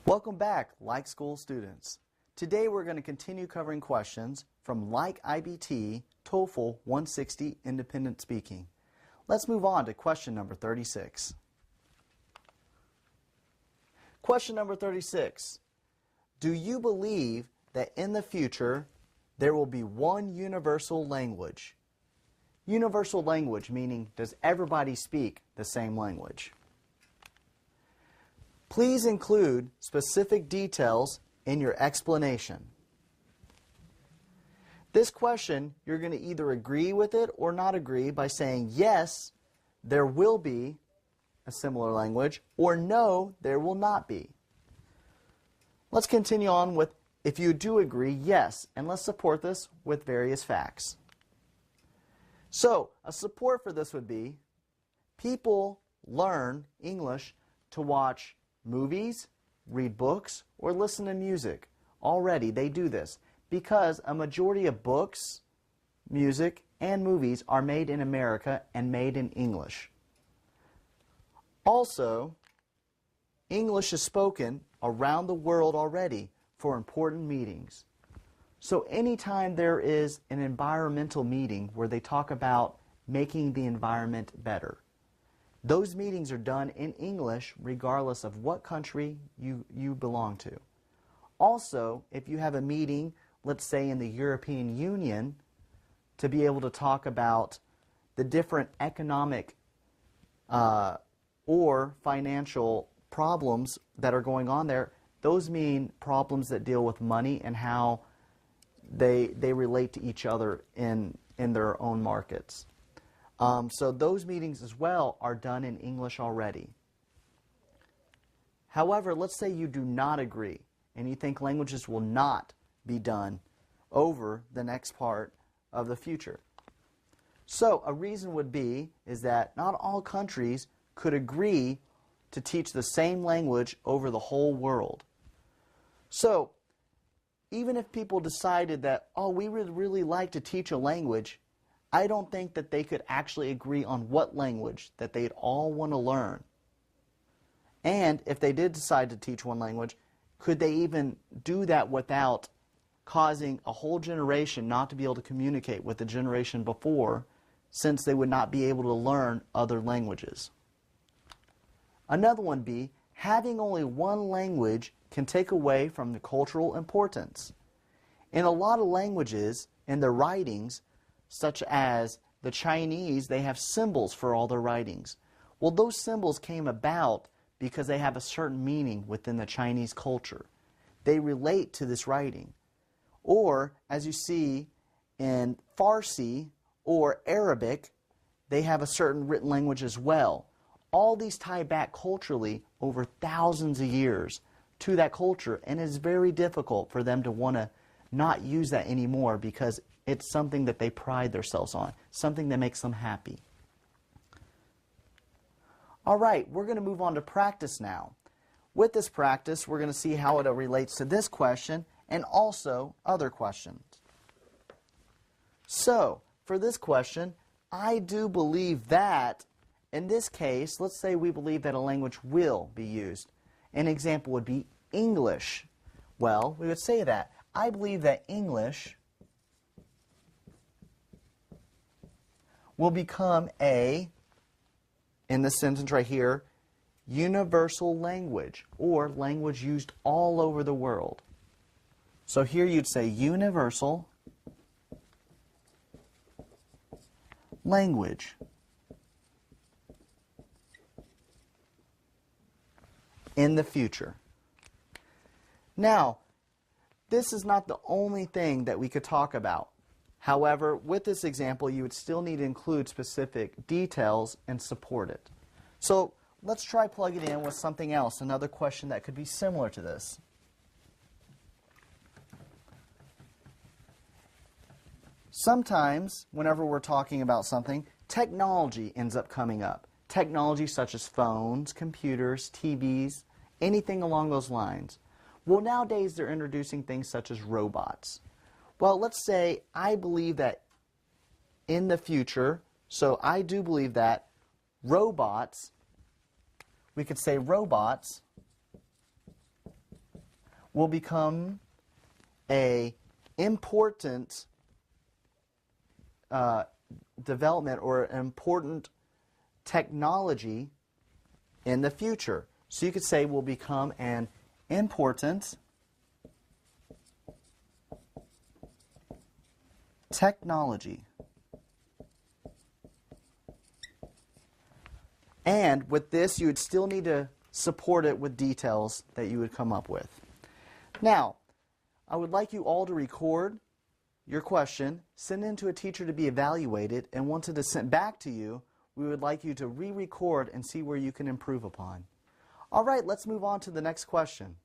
Welcome back, Like School students. Today we're going to continue covering questions from Like iBT TOEFL 160 Independent Speaking. Let's move on to question number 36. Question number 36. Do you believe that in the future there will be one universal language? Universal language meaning, does everybody speak the same language? Please include specific details in your explanation. This question, you're going to either agree with it or not agree by saying, yes, there will be a similar language, or no, there will not be. Let's continue on with, if you do agree, yes, and let's support this with various facts. So, a support for this would be, people learn English to watch movies, read books, or listen to music. Already they do this because a majority of books, music, and movies are made in America and made in English. Also, English is spoken around the world already for important meetings. So anytime there is an environmental meeting where they talk about making the environment better, those meetings are done in English regardless of what country you belong to. Also, if you have a meeting, let's say in the European Union, to be able to talk about the different economic or financial problems that are going on there, those mean problems that deal with money and how they relate to each other in their own markets. So those meetings as well are done in English already. However, let's say you do not agree and you think languages will not be done over the next part of the future. So a reason would be is that not all countries could agree to teach the same language over the whole world. So even if people decided that, oh, we would really like to teach a language, I don't think that they could actually agree on what language that they'd all want to learn. And if they did decide to teach one language, could they even do that without causing a whole generation not to be able to communicate with the generation before, since they would not be able to learn other languages? Another one be, having only one language can take away from the cultural importance. In a lot of languages, in their writings, such as the Chinese, they have symbols for all their writings. Well, those symbols came about because they have a certain meaning within the Chinese culture. They relate to this writing. Or, as you see in Farsi or Arabic, they have a certain written language as well. All these tie back culturally over thousands of years to that culture, and it's very difficult for them to want to not use that anymore because it's something that they pride themselves on, something that makes them happy. All right, we're going to move on to practice now. With this practice, we're going to see how it relates to this question and also other questions. So, for this question, I do believe that, in this case, let's say we believe that a language will be used. An example would be English. Well, we would say that. I believe that English will become a, in this sentence right here, universal language, or language used all over the world. So here you'd say universal language. In the future. Now, this is not the only thing that we could talk about. However, with this example, you would still need to include specific details and support it. So let's try plug it in with something else, another question that could be similar to this. Sometimes, whenever we're talking about something, technology ends up coming up. technology such as phones, computers, TVs, anything along those lines. Well, nowadays they're introducing things such as robots. Well, let's say I believe that in the future, so I do believe that robots, we could say robots will become a important development or an important technology in the future. So you could say will become an important technology. And with this, you would still need to support it with details that you would come up with. Now, I would like you all to record your question, send it in to a teacher to be evaluated, and once it is sent back to you, we would like you to re-record and see where you can improve upon. All right, let's move on to the next question.